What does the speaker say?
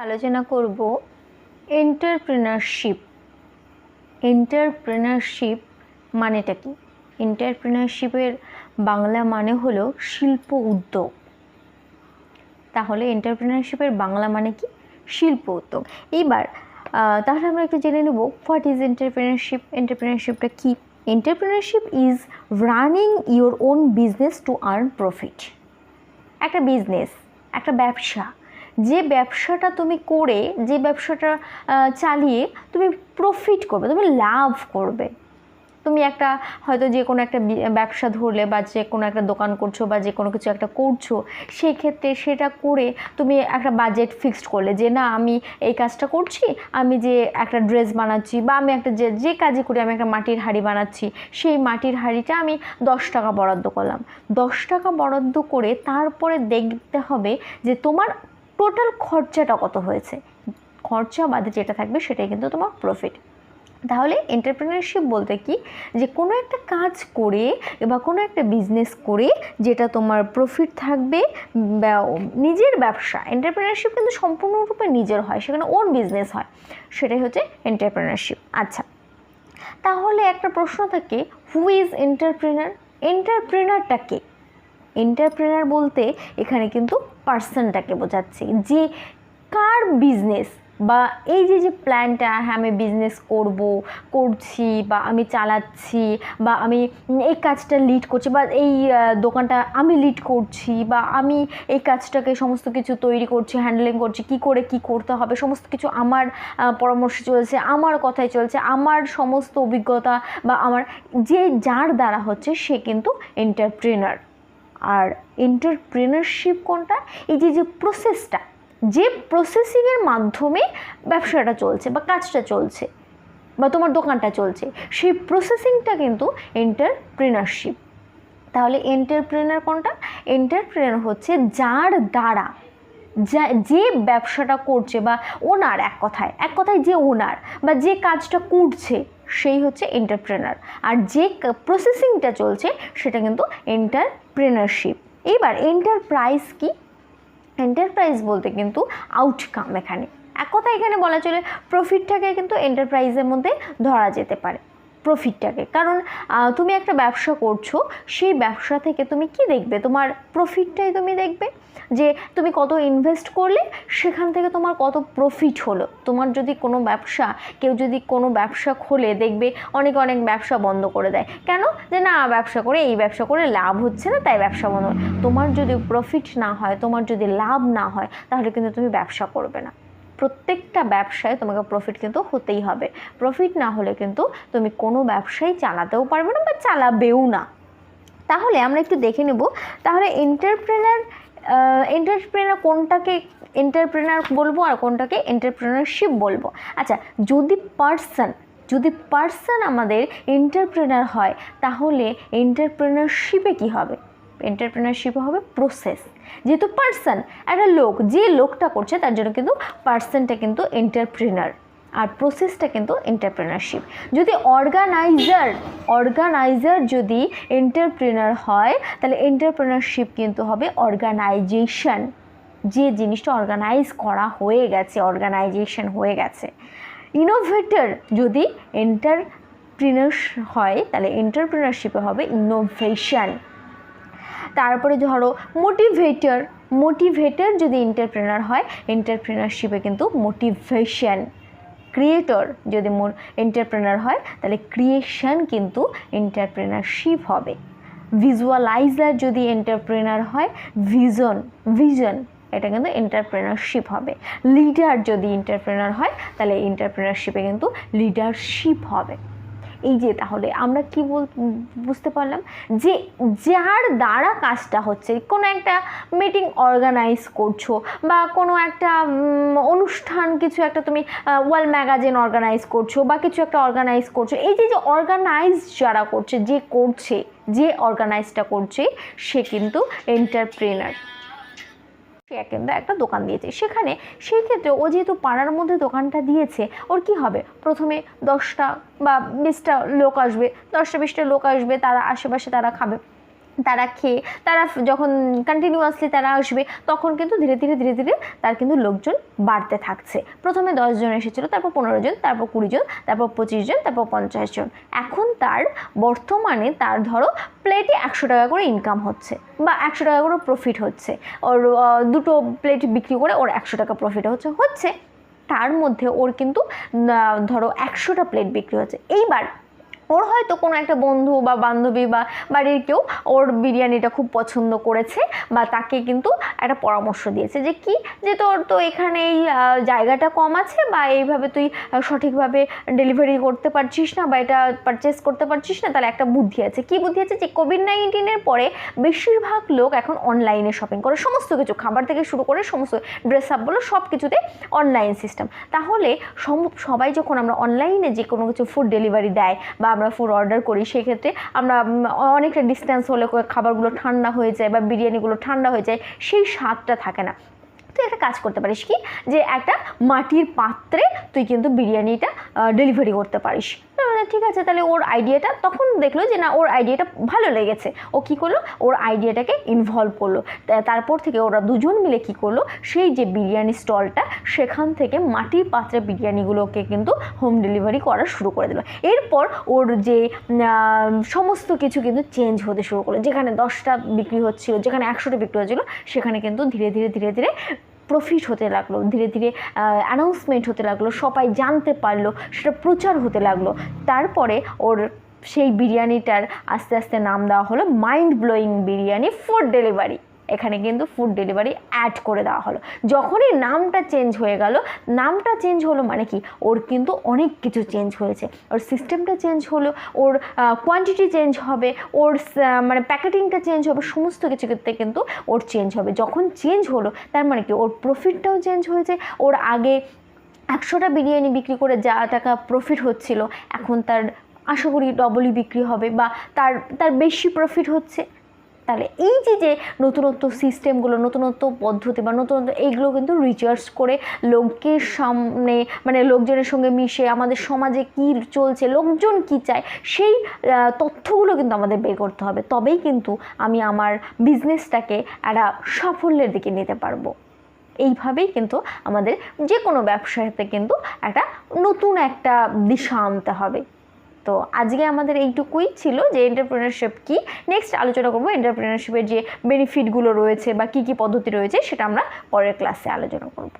আলোচনা করব entrepreneurship. Entrepreneurship মানেটা কি? এন্টারপ্রেনারশিপের বাংলা মানে হলো শিল্প উদ্যোগ। তাহলে এন্টারপ্রেনারশিপের বাংলা মানে কি? শিল্প উদ্যোগ। এইবার তাহলে আমরা একটু জেনে নেব হোয়াট ইজ এন্টারপ্রেনারশিপ। এন্টারপ্রেনারশিপটা কি? Entrepreneurship is running your own business to earn profit. একটা বিজনেস, একটা ব্যবসা, যে ব্যবসাটা তুমি করে, যে ব্যবসাটা চালিয়ে তুমি প্রফিট করবে, তুমি লাভ করবে। তুমি একটা হয়তো যে কোনো একটা ব্যবসা ধরলে বা যে কোনো একটা দোকান করছো বা যে কোনো কিছু একটা করছো, সেই ক্ষেত্রে সেটা করে তুমি একটা বাজেট ফিক্সড করলে যে না আমি এই কাজটা করছি, আমি যে একটা ড্রেস বানাচ্ছি বা আমি একটা যে কাজই করি, আমি একটা মাটির হাঁড়ি বানাচ্ছি, সেই মাটির হাঁড়িটা আমি 10 টাকা বরাদ্দ করলাম। 10 টাকা বরাদ্দ করে তারপরে দেখতে হবে যে তোমার টোটাল খরচাটা কত হয়েছে। খরচা বাদে যেটা থাকবে সেটাই কিন্তু তোমার প্রফিট। তাহলে এন্টারপ্রেনারশিপ বলতে কি, যে কোনো একটা কাজ করে বা কোনো একটা বিজনেস করে যেটা তোমার প্রফিট থাকবে, নিজের ব্যবসা। এন্টারপ্রেনারশিপ কিন্তু সম্পূর্ণরূপে নিজের হয়, সেখানে ওন বিজনেস হয়, সেটাই হচ্ছে এন্টারপ্রেনারশিপ। আচ্ছা, তাহলে একটা প্রশ্ন থাকে, হু ইজ এন্টারপ্রেনার? এন্টারপ্রেনারটা কে? এন্টারপ্রেনার বলতে এখানে কিন্তু পার্সনটাকে বোঝাচ্ছে, যে কার বিজনেস বা এই যে প্ল্যানটা, হ্যাঁ আমি বিজনেস করছি বা আমি চালাচ্ছি বা আমি এই কাজটা লিড করছি বা এই দোকানটা আমি লিড করছি বা আমি এই কাজটাকে সমস্ত কিছু তৈরি করছি, হ্যান্ডলিং করছি, কি করে কি করতে হবে সমস্ত কিছু আমার পরামর্শে চলছে, আমার কথাই চলছে, আমার সমস্ত অভিজ্ঞতা বা আমার যার দ্বারা হচ্ছে সে কিন্তু এন্টারপ্রেনার। আর এন্টারপ্রেনারশিপ কোনটা? এই যে প্রসেসটা, যে প্রসেসিংয়ের মাধ্যমে ব্যবসাটা চলছে বা কাজটা চলছে বা তোমার দোকানটা চলছে, সেই প্রসেসিংটা কিন্তু এন্টারপ্রেনারশিপ। তাহলে এন্টারপ্রেনার কোনটা? এন্টারপ্রেনার হচ্ছে যার দ্বারা, যে ব্যবসাটা করছে বা ওনার, এক কথায় যে ওনার বা যে কাজটা করছে সেই হচ্ছে এন্টারপ্রেনার। আর যে প্রসেসিংটা চলছে সেটা কিন্তু এন্টারপ্রেনারশিপ। এবার এন্টারপ্রাইজ কি? এন্টারপ্রাইজ বলতে কিন্তু আউটকাম। এক কথা এখানে বলা চলে প্রফিটটাকে কিন্তু এন্টারপ্রাইজের মধ্যে ধরা যেতে পারে, প্রফিটটাকে। কারণ তুমি একটা ব্যবসা করছো, সেই ব্যবসা থেকে তুমি কি দেখবে? তোমার প্রফিটটাই তুমি দেখবে, যে তুমি কত ইনভেস্ট করলে সেখান থেকে তোমার কত প্রফিট হলো। তোমার যদি কোনো ব্যবসা, কেউ যদি কোনো ব্যবসা খোলে, দেখবে অনেক ব্যবসা বন্ধ করে দেয়। কেন? যে না, এই ব্যবসা করে লাভ হচ্ছে না, তাই ব্যবসা বন্ধ। তোমার যদি প্রফিট না হয়, তোমার যদি লাভ না হয়, তাহলে কিন্তু তুমি ব্যবসা করবে না। প্রত্যেকটা ব্যবসায় তোমাকে প্রফিট কিন্তু হতেই হবে। প্রফিট না হলে কিন্তু তুমি কোনো ব্যবসায় চালাতেও পারবে না বা চালাবেও না। তাহলে আমরা একটু দেখে নেব, তাহলে এন্টারপ্রেনার কোনটাকে এন্টারপ্রেনার বলবো আর কোনটাকে এন্টারপ্রেনারশিপ বলবো। আচ্ছা, যদি পার্সন আমাদের এন্টারপ্রেনার হয়, তাহলে এন্টারপ্রেনারশিপে কি হবে? এন্টারপ্রেনারশিপে হবে প্রসেস। যেহেতু পার্সন একটা লোক, যে লোকটা করছে তার জন্য কিন্তু পার্সনটা কিন্তু এন্টারপ্রেনার, আর প্রসেসটা কিন্তু এন্টারপ্রেনারশিপ। যদি অর্গানাইজার যদি এন্টারপ্রেনার হয়, তাহলে এন্টারপ্রেনারশিপ কিন্তু হবে অর্গানাইজেশন। যে জিনিসটা অর্গানাইজ করা হয়ে গেছে, অর্গানাইজেশন হয়ে গেছে। ইনোভেটর যদি এন্টারপ্রেনার হয়, তাহলে এন্টারপ্রেনারশিপে হবে ইনোভেশন। তারপরে ধরো মোটিভেটর যদি এন্টারপ্রেনার হয়, এন্টারপ্রেনারশিপে কিন্তু মোটিভেশন। ক্রিয়েটর যদি এন্টারপ্রেনার হয়, তাহলে ক্রিয়েশন কিন্তু এন্টারপ্রেনারশিপ হবে। ভিজুয়ালাইজার যদি এন্টারপ্রেনার হয়, ভিজন এটা কিন্তু এন্টারপ্রেনারশিপ হবে। লিডার যদি এন্টারপ্রেনার হয়, তাহলে এন্টারপ্রেনারশিপে কিন্তু লিডারশিপ হবে। এই যে, তাহলে আমরা কি বুঝতে পারলাম, যে যার দ্বারা কাজটা হচ্ছে, কোনো একটা মিটিং অর্গানাইজ করছো বা কোনো একটা অনুষ্ঠান, কিছু একটা তুমি ওয়াল ম্যাগাজিন অর্গানাইজ করছো বা কিছু একটা অর্গানাইজ করছো, এই যে অর্গানাইজ যারা করছে, যে অর্গানাইজটা করছে, সে কিন্তু এন্টারপ্রেনার। কিন্তু একটা দোকান দিয়েছে, সেই ক্ষেত্রে ও যেহেতু পাড়ার মধ্যে দোকানটা দিয়েছে, ওর কি হবে? প্রথমে 10টা বা 20টা লোক আসবে, 10টা 20টা লোক আসবে, তারা আশেপাশে তারা খাবে। তারা খেয়ে তারা যখন কন্টিনিউয়াসলি তারা আসবে, তখন কিন্তু ধীরে ধীরে ধীরে ধীরে তার কিন্তু লোকজন বাড়তে থাকছে। প্রথমে 10 জন এসেছিলো, তারপর 15 জন, তারপর 20 জন, তারপর 25 জন, তারপর 50 জন। এখন তার বর্তমানে তার ধরো প্লেটে 100 টাকা করে ইনকাম হচ্ছে বা 100 টাকা করে প্রফিট হচ্ছে। ওর দুটো প্লেট বিক্রি করে ওর 100 টাকা প্রফিট হচ্ছে। তার মধ্যে ওর কিন্তু ধরো 100টা প্লেট বিক্রি হচ্ছে। এইবার ওর হয়তো কোনো একটা বন্ধু বা বান্ধবী বা বাড়ির কেউ ওর বিরিয়ানিটা খুব পছন্দ করেছে বা তাকে কিন্তু একটা পরামর্শ দিয়েছে যে কি, যে তোর তো এখানে এই জায়গাটা কম আছে বা এইভাবে তুই সঠিকভাবে ডেলিভারি করতে পারছিস না বা এটা পারচেস করতে পারছিস না, তাহলে একটা বুদ্ধি আছে। কি বুদ্ধি আছে? যে কোভিড-19 পরে বেশিরভাগ লোক এখন অনলাইনে শপিং করে, সমস্ত কিছু খাবার থেকে শুরু করে সমস্ত ড্রেস আপ বলো সব কিছুতে অনলাইন সিস্টেম। তাহলে সবাই যখন আমরা অনলাইনে যে কোনো কিছু ফুড ডেলিভারি দেয় বা আমরা ফুড অর্ডার করি, সেক্ষেত্রে আমরা অনেকটা ডিস্টেন্স হলে খাবারগুলো ঠান্ডা হয়ে যায় বা বিরিয়ানিগুলো ঠান্ডা হয়ে যায়, সেই স্বাদটা থাকে না। তুই একটা কাজ করতে পারিস কি, যে একটা মাটির পাত্রে তুই কিন্তু বিরিয়ানিটা ডেলিভারি করতে পারিস। ঠিক আছে, তাহলে ওর আইডিয়াটা তখন দেখলো যে না, ওর আইডিয়াটা ভালো লেগেছে। ও কী করলো, ওর আইডিয়াটাকে ইনভলভ করলো। তারপর থেকে ওরা দুজন মিলে কী করলো, সেই যে বিরিয়ানি স্টলটা, সেখান থেকে মাটির পাত্রে বিরিয়ানিগুলোকে কিন্তু হোম ডেলিভারি করা শুরু করে দিল। এরপর ওর যে সমস্ত কিছু কিন্তু চেঞ্জ হতে শুরু করলো। যেখানে 10টা বিক্রি হচ্ছিলো, যেখানে 100টা বিক্রি হচ্ছিলো, সেখানে কিন্তু ধীরে ধীরে ধীরে ধীরে প্রফিট হতে লাগলো, ধীরে ধীরে অ্যানাউন্সমেন্ট হতে লাগলো, সবাই জানতে পারলো, সেটা প্রচার হতে লাগলো। তারপরে ওর সেই বিরিয়ানিটার আস্তে আস্তে নাম দেওয়া হলো mind blowing biryani food delivery. এখানে কিন্তু ফুড ডেলিভারি অ্যাড করে দেওয়া হলো। যখনই নামটা চেঞ্জ হয়ে গেল, নামটা চেঞ্জ হলো মানে কি, ওর কিন্তু অনেক কিছু চেঞ্জ হয়েছে। ওর সিস্টেমটা চেঞ্জ হলো, ওর কোয়ান্টিটি চেঞ্জ হবে, ওর মানে প্যাকেটিংটা চেঞ্জ হবে, সমস্ত কিছুতে কিন্তু ওর চেঞ্জ হবে। যখন চেঞ্জ হলো, তার মানে কি, ওর প্রফিটটাও চেঞ্জ হয়েছে। ওর আগে 100টা বিরিয়ানি বিক্রি করে যা টাকা প্রফিট হচ্ছিল, এখন তার আশা করি ডবলই বিক্রি হবে বা তার বেশি প্রফিট হচ্ছে। তাহলে এই যে নতুনত্ব সিস্টেমগুলো, নতুনত্ব পদ্ধতি বা নতুনত্ব এইগুলো কিন্তু রিসার্চ করে লোকের সামনে, মানে লোকজনের সঙ্গে মিশে আমাদের সমাজে কী চলছে, লোকজন কী চায়, সেই তথ্যগুলো কিন্তু আমাদের বের করতে হবে। তবেই কিন্তু আমি আমার বিজনেসটাকে একটা সাফল্যের দিকে নিতে পারবো। এইভাবেই কিন্তু আমাদের যে কোনো ব্যবসাতে কিন্তু একটা নতুন একটা দিশা আনতে হবে। তো আজকে আমাদের এইটুকুই ছিল যে এন্টারপ্রেনারশিপ কি। নেক্সট আলোচনা করবো এন্টারপ্রেনারশিপের যে বেনিফিটগুলো রয়েছে বা কী কী পদ্ধতি রয়েছে, সেটা আমরা পরের ক্লাসে আলোচনা করব।